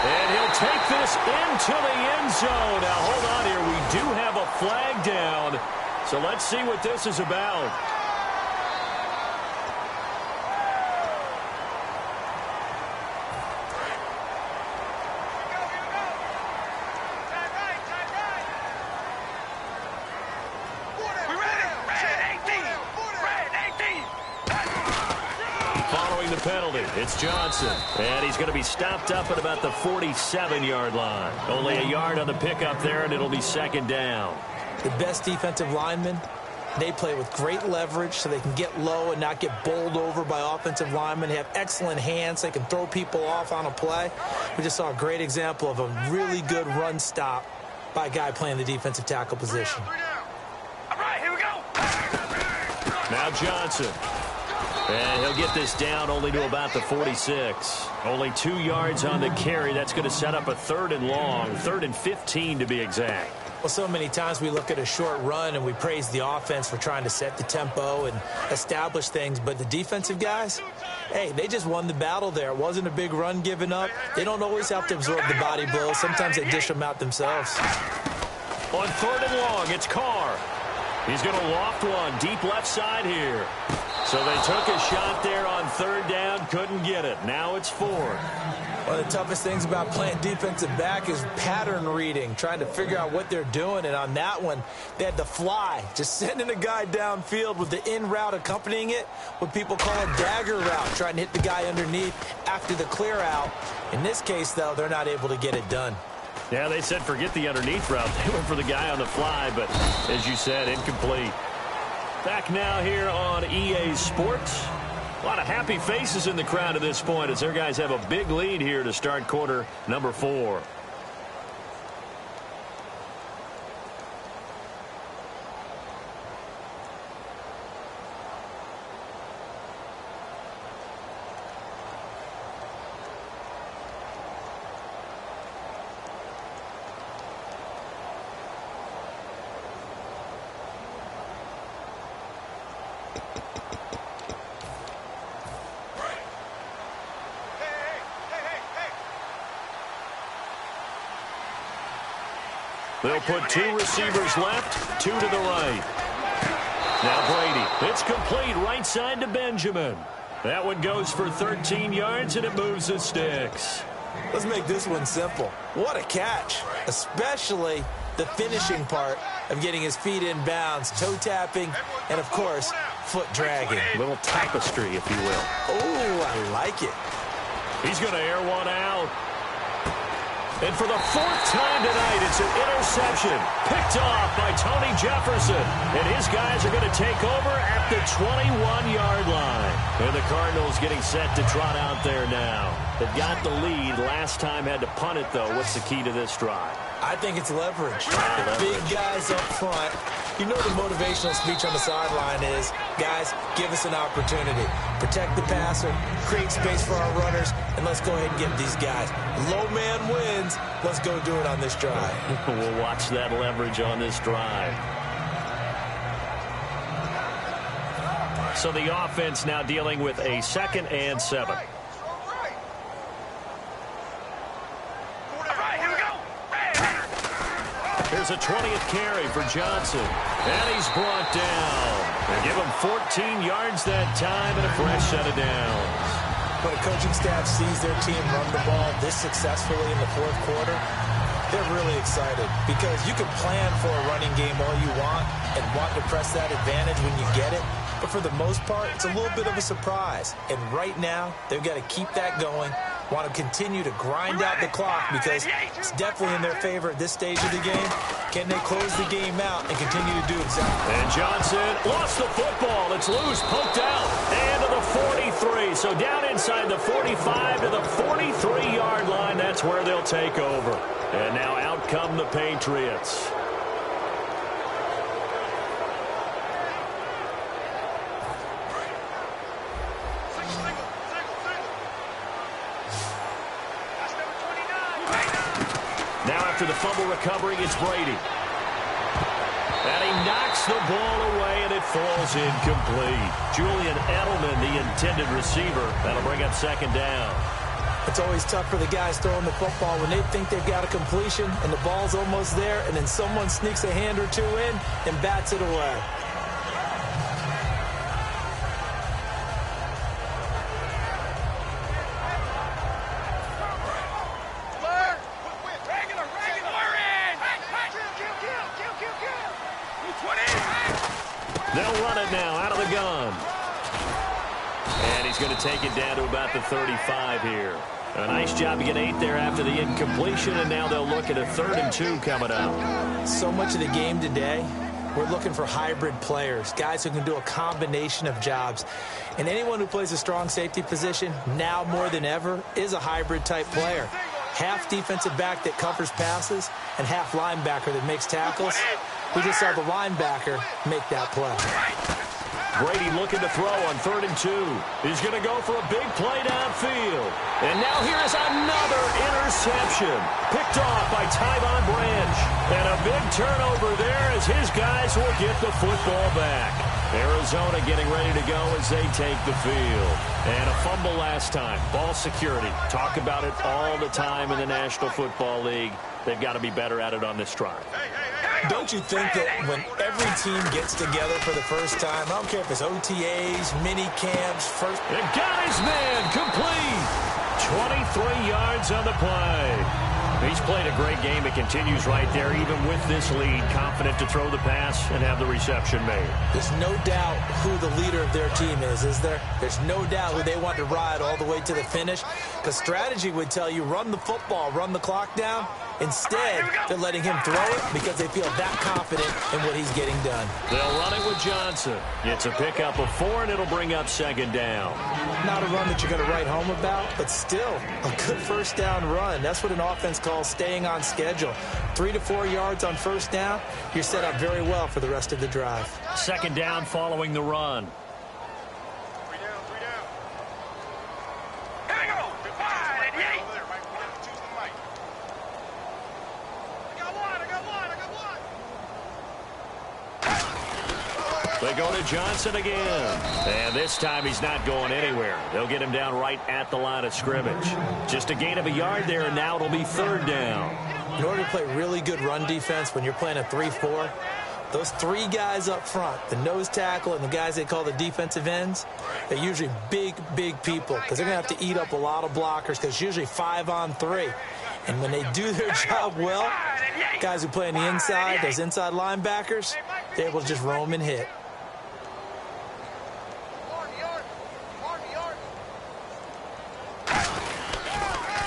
S2: And he'll take this into the end zone. Now, hold on here. We do have a flag down. So let's see what this is about. Following the penalty, it's Johnson. And he's going to be stopped up at about the 47-yard line. Only a yard on the pickup there, and it'll be 2nd down.
S3: The best defensive linemen, they play with great leverage so they can get low and not get bowled over by offensive linemen. They have excellent hands. They can throw people off on a play. We just saw a great example of a really good run stop by a guy playing the defensive tackle position.
S4: All right, here we go.
S2: Now Johnson. And he'll get this down only to about the 46. Only 2 yards on the carry. That's going to set up a 3rd and long, 3rd and 15 to be exact.
S3: Well, so many times we look at a short run and we praise the offense for trying to set the tempo and establish things, but the defensive guys, hey, they just won the battle there. It wasn't a big run given up. They don't always have to absorb the body blows. Sometimes they dish them out themselves.
S2: On 3rd and long, it's Carr. He's going to loft one deep left side here. So they took a shot there on 3rd down, couldn't get it. Now it's 4th.
S3: One of the toughest things about playing defensive back is pattern reading, trying to figure out what they're doing. And on that one, they had to fly, just sending a guy downfield with the in route accompanying it, what people call a dagger route, trying to hit the guy underneath after the clear out. In this case, though, they're not able to get it done.
S2: Yeah, they said forget the underneath route. They went for the guy on the fly, but as you said, incomplete. Back now here on EA Sports. A lot of happy faces in the crowd at this point as their guys have a big lead here to start quarter number 4. They'll put 2 receivers left, 2 to the right. Now Brady, it's complete right side to Benjamin. That one goes for 13 yards, and it moves the sticks.
S3: Let's make this one simple. What a catch, especially the finishing part of getting his feet in bounds, toe tapping, and, of course, foot dragging.
S2: A little tapestry, if you will.
S3: Oh, I like it.
S2: He's going to air one out. And for the fourth time tonight, it's an interception. Picked off by Tony Jefferson. And his guys are going to take over at the 21-yard line. And the Cardinals getting set to trot out there now. They've got the lead. Last time had to punt it, though. What's the key to this drive?
S3: I think it's leverage. The big guys up front. You know the motivational speech on the sideline is, guys, give us an opportunity. Protect the passer, create space for our runners, and let's go ahead and give these guys. Low man wins. Let's go do it on this drive.
S2: We'll watch that leverage on this drive. So the offense now dealing with a 2nd and 7. Here's a 20th carry for Johnson. And he's brought down. They give him 14 yards that time and a fresh set of downs.
S3: When a coaching staff sees their team run the ball this successfully in the fourth quarter, they're really excited because you can plan for a running game all you want and want to press that advantage when you get it. But for the most part, it's a little bit of a surprise. And right now, they've got to keep that going, want to continue to grind out the clock because it's definitely in their favor at this stage of the game. Can they close the game out and continue to do exactly?
S2: And Johnson lost the football. It's loose, poked out, and to the 43. So down inside the 45 to the 43-yard line. That's where they'll take over. And now out come the Patriots. Now after the fumble recovery, it's Brady. And he knocks the ball away, and it falls incomplete. Julian Edelman, the intended receiver. That'll bring up 2nd down.
S3: It's always tough for the guys throwing the football when they think they've got a completion and the ball's almost there, and then someone sneaks a hand or two in and bats it away.
S2: They'll run it now out of the gun. And he's going to take it down to about the 35 here. A nice job to get 8 there after the incompletion, and now they'll look at a 3rd and 2 coming up.
S3: So much of the game today, we're looking for hybrid players, guys who can do a combination of jobs. And anyone who plays a strong safety position, now more than ever, is a hybrid-type player. Half defensive back that covers passes and half linebacker that makes tackles. We just saw the linebacker make that play.
S2: Brady looking to throw on 3rd and 2. He's going to go for a big play downfield. And now here's another interception. Picked off by Tyvon Branch. And a big turnover there as his guys will get the football back. Arizona getting ready to go as they take the field. And a fumble last time. Ball security. Talk about it all the time in the National Football League. They've got to be better at it on this drive.
S3: Don't you think that when every team gets together for the first time, I don't care if it's OTAs, mini camps, first...
S2: And got his man complete. 23 yards on the play. He's played a great game. It continues right there, even with this lead. Confident to throw the pass and have the reception made.
S3: There's no doubt who the leader of their team is there? There's no doubt who they want to ride all the way to the finish. Because strategy would tell you, run the football, run the clock down. Instead, they're letting him throw it because they feel that confident in what he's getting done.
S2: They'll run it with Johnson. It's a pickup of 4, and it'll bring up 2nd down.
S3: Not a run that you're going to write home about, but still a good first down run. That's what an offense calls staying on schedule. 3 to 4 yards on first down, you're set up very well for the rest of the drive.
S2: 2nd down following the run. They go to Johnson again. And this time he's not going anywhere. They'll get him down right at the line of scrimmage. Just a gain of a yard there, and now it'll be 3rd down.
S3: In order to play really good run defense when you're playing a 3-4, Those three guys up front, the nose tackle and the guys they call the defensive ends, they're usually big, big people because they're going to have to eat up a lot of blockers because it's usually 5-on-3. And when they do their job well, guys who play on the inside, those inside linebackers, they're able to just roam and hit.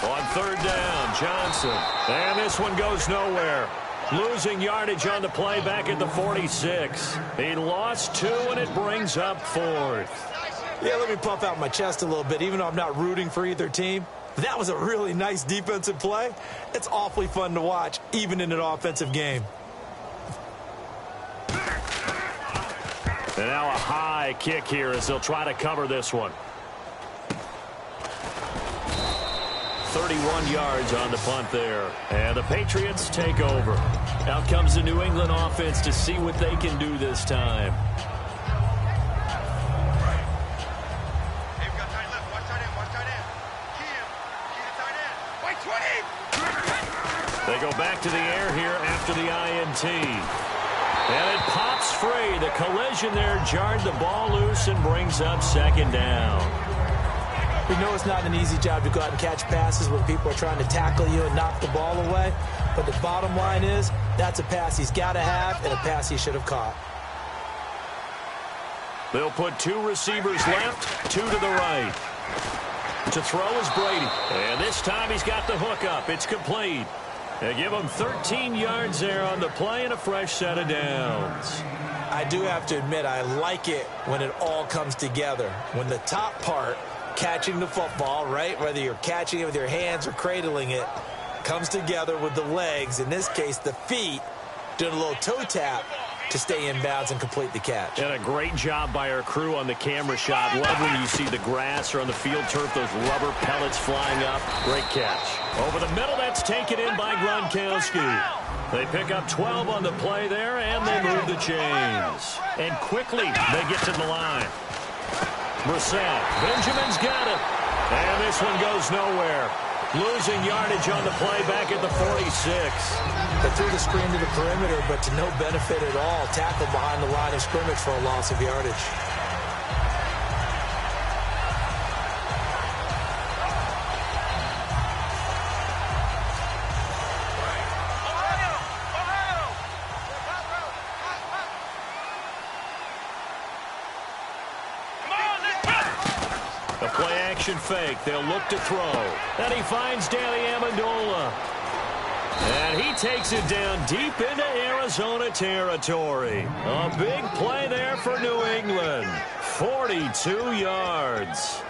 S2: On third down, Johnson. And this one goes nowhere. Losing yardage on the play back at the 46. He lost 2, and it brings up 4th.
S3: Yeah, let me puff out my chest a little bit, even though I'm not rooting for either team. That was a really nice defensive play. It's awfully fun to watch, even in an offensive game.
S2: And now a high kick here as they'll try to cover this one. 31 yards on the punt there. And the Patriots take over. Out comes the New England offense to see what they can do this time. They go back to the air here after the INT. And it pops free. The collision there jarred the ball loose and brings up second down.
S3: We know it's not an easy job to go out and catch passes when people are trying to tackle you and knock the ball away. But the bottom line is, that's a pass he's got to have and a pass he should have caught.
S2: They'll put 2 receivers left, 2 to the right. To throw is Brady. And this time he's got the hook up. It's complete. They give him 13 yards there on the play and a fresh set of downs.
S3: I do have to admit, I like it when it all comes together. When the top part, catching the football, right, whether you're catching it with your hands or cradling it, comes together with the legs, in this case the feet, doing a little toe tap to stay in bounds and complete the catch.
S2: And a great job by our crew on the camera shot. Love when you see the grass or on the field turf, those rubber pellets flying up. Great catch. Over the middle, that's taken in by Gronkowski. They pick up 12 on the play there, and they move the chains. And quickly, they get to the line. Brissett, Benjamin's got it. And this one goes nowhere. Losing yardage on the play back at the 46.
S3: They threw the screen to the perimeter, but to no benefit at all. Tackled behind the line of scrimmage for a loss of yardage.
S2: A play-action fake. They'll look to throw. And he finds Danny Amendola. And he takes it down deep into Arizona territory. A big play there for New England. 42 yards.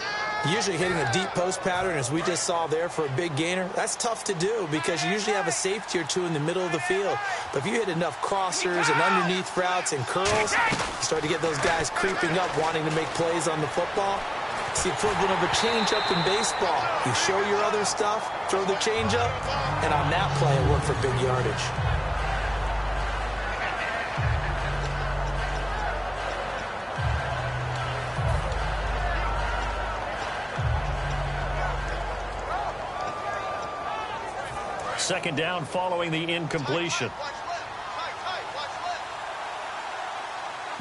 S3: Usually hitting a deep post pattern, as we just saw there, for a big gainer, that's tough to do because you usually have a safety or two in the middle of the field. But if you hit enough crossers and underneath routes and curls, you start to get those guys creeping up, wanting to make plays on the football. It's the equivalent of a changeup in baseball. You show your other stuff, throw the changeup, and on that play, it worked for big yardage.
S2: Second down following the incompletion.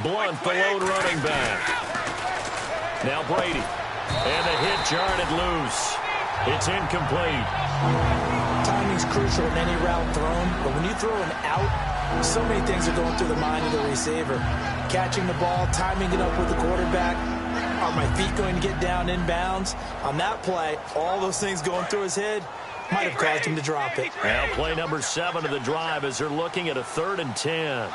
S2: Blunt, the lone running back. Now Brady. And the hit jarred it loose. It's incomplete.
S3: Timing's crucial in any route thrown, but when you throw an out, so many things are going through the mind of the receiver. Catching the ball, timing it up with the quarterback. Are my feet going to get down in bounds? On that play, all those things going through his head might have caused him to drop it.
S2: Now play number 7 of the drive as they're looking at a 3rd and 10.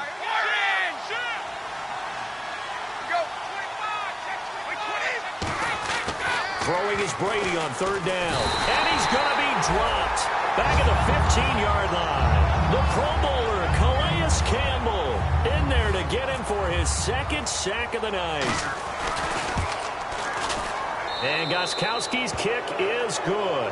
S2: Throwing is Brady on 3rd down. And he's going to be dropped. Back at the 15-yard line. The Pro Bowler, Calais Campbell, in there to get him for his 2nd sack of the night. And Gostkowski's kick is good.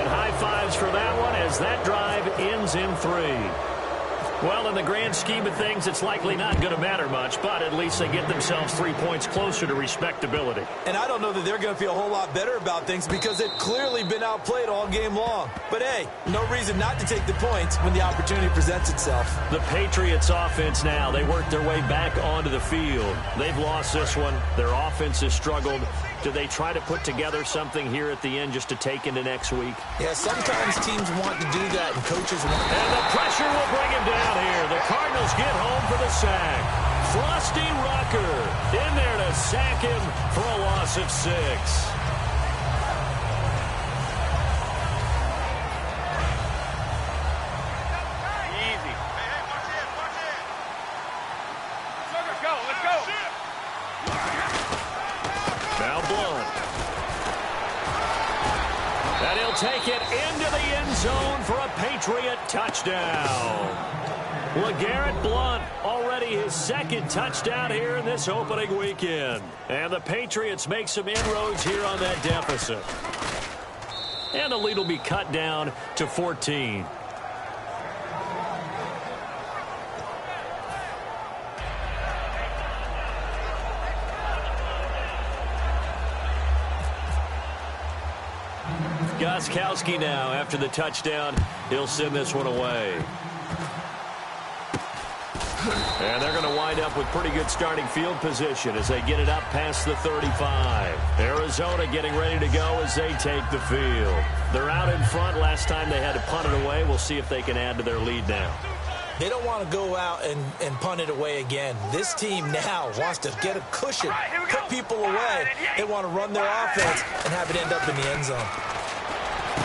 S2: And high fives for that one as that drive ends in 3. Well, in the grand scheme of things, it's likely not going to matter much, but at least they get themselves 3 points closer to respectability.
S3: And I don't know that they're going to feel a whole lot better about things because they've clearly been outplayed all game long. But, hey, no reason not to take the points when the opportunity presents itself.
S2: The Patriots offense now, they work their way back onto the field. They've lost this one. Their offense has struggled. Do they try to put together something here at the end just to take into next week?
S3: Yeah, sometimes teams want to do that, and coaches want to.
S2: And the pressure will bring him down here. The Cardinals get home for the sack. Frosty Rucker in there to sack him for a loss of 6.
S4: Easy. Hey, watch it, watch it. Let's go, let's go.
S2: Now Blunt. And he'll take it into the end zone for a Patriot touchdown. LeGarrette Blunt, already his second touchdown here in this opening weekend. And the Patriots make some inroads here on that deficit. And the lead will be cut down to 14. Gostkowski now, after the touchdown, he'll send this one away. And they're going to wind up with pretty good starting field position as they get it up past the 35. Arizona getting ready to go as they take the field. They're out in front. Last time they had to punt it away. We'll see if they can add to their lead now.
S3: They don't want to go out and punt it away again. This team now wants to get a cushion, put people away. They want to run their offense and have it end up in the end zone.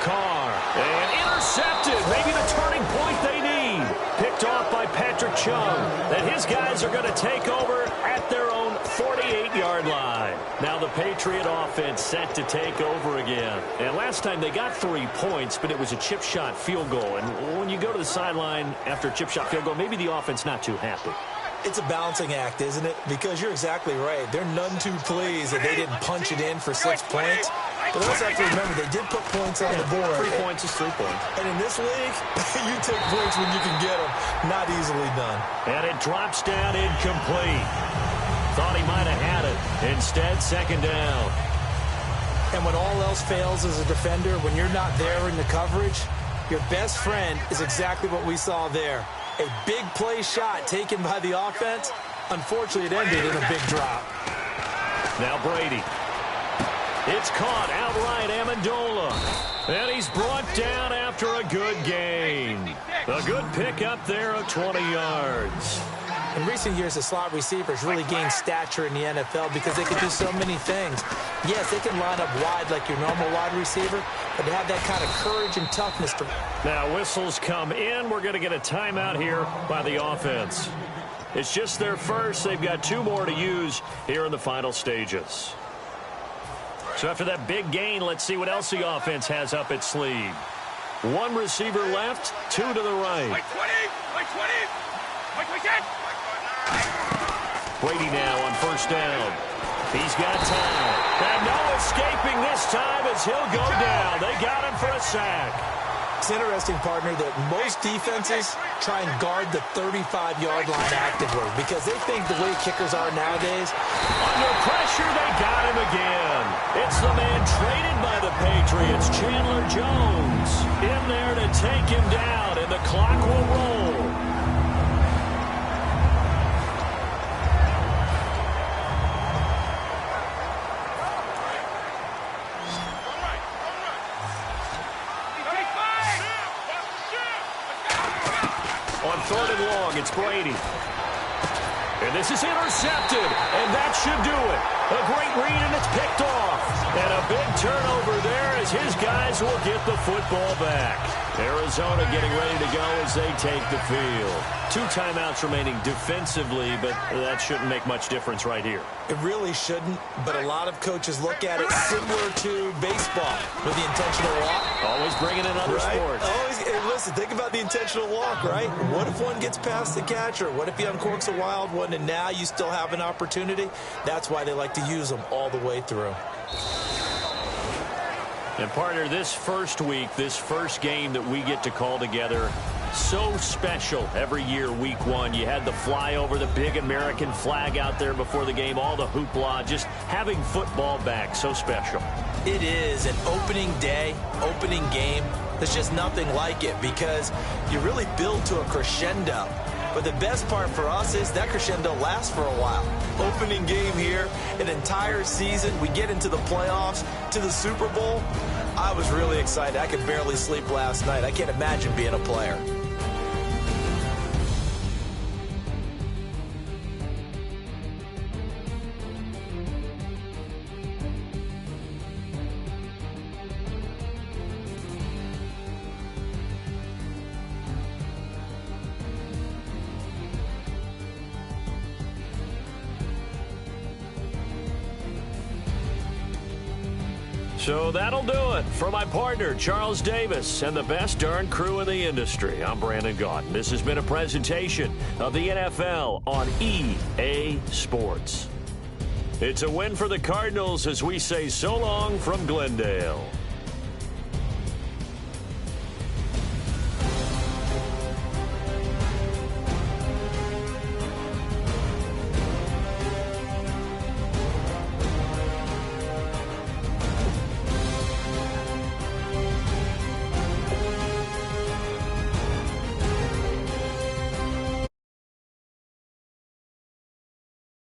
S2: Carr, and intercepted. Maybe the turning point they need. Picked off by Patrick Chung. And his guys are going to take over at their own 48-yard line. Now the Patriot offense set to take over again. And last time they got 3 points, but it was a chip shot field goal. And when you go to the sideline after a chip shot field goal, maybe the offense not too happy.
S3: It's a balancing act, isn't it? Because you're exactly right. They're none too pleased that they didn't punch it in for 6 points. But they also have to remember they did put points on the board.
S2: 3 points is 3 points.
S3: And in this league, you take points when you can get them. Not easily done.
S2: And it drops down incomplete. Thought he might have had it. Instead, second down.
S3: And when all else fails as a defender, when you're not there in the coverage, your best friend is exactly what we saw there. A big play shot taken by the offense. Unfortunately, it ended in a big drop.
S2: Now Brady. It's caught outright, Amendola. And he's brought down after a good gain. A good pickup there of 20 yards.
S3: In recent years, the slot receivers really gained stature in the NFL because they can do so many things. Yes, they can line up wide like your normal wide receiver, but they have that kind of courage and toughness.
S2: Now whistles come in. We're going to get a timeout here by the offense. It's just their first. They've got 2 more to use here in the final stages. So after that big gain, let's see what else the offense has up its sleeve. 1 receiver left, 2 to the right.
S4: Like 20, like 20, like 10.
S2: Brady now on first down. He's got time. And no escaping this time as he'll go down. They got him for a sack.
S3: It's interesting, partner, that most defenses try and guard the 35-yard line actively because they think the way kickers are nowadays.
S2: Under pressure, they got him again. It's the man traded by the Patriots, Chandler Jones, in there to take him down, and the clock will roll. On 3rd and long, it's Brady. And this is intercepted, and that should do it. A great read, and it's picked off. And a big turnover there as his guys will get the football back. Arizona getting ready to go as they take the field. 2 timeouts remaining defensively, but that shouldn't make much difference right here.
S3: It really shouldn't, but a lot of coaches look at it similar to baseball with the intentional walk.
S2: Always bringing in other sports.
S3: Always, hey, listen, think about the intentional walk, right? What if one gets past the catcher? What if he uncorks a wild one and now you still have an opportunity? That's why they like to use them all the way through.
S2: And partner, this first week, this first game that we get to call together, So special every year, week one. You had the flyover, the big American flag out there before the game, all the hoopla, just having football back, so special.
S3: It is an opening day, opening game. There's just nothing like it because you really build to a crescendo. But the best part for us is that crescendo lasts for a while. Opening game here, an entire season. We get into the playoffs, to the Super Bowl. I was really excited. I could barely sleep last night. I can't imagine being a player.
S2: So that'll do it for my partner, Charles Davis, and the best darn crew in the industry. I'm Brandon Gaudin. This has been a presentation of the NFL on EA Sports. It's a win for the Cardinals as we say so long from Glendale.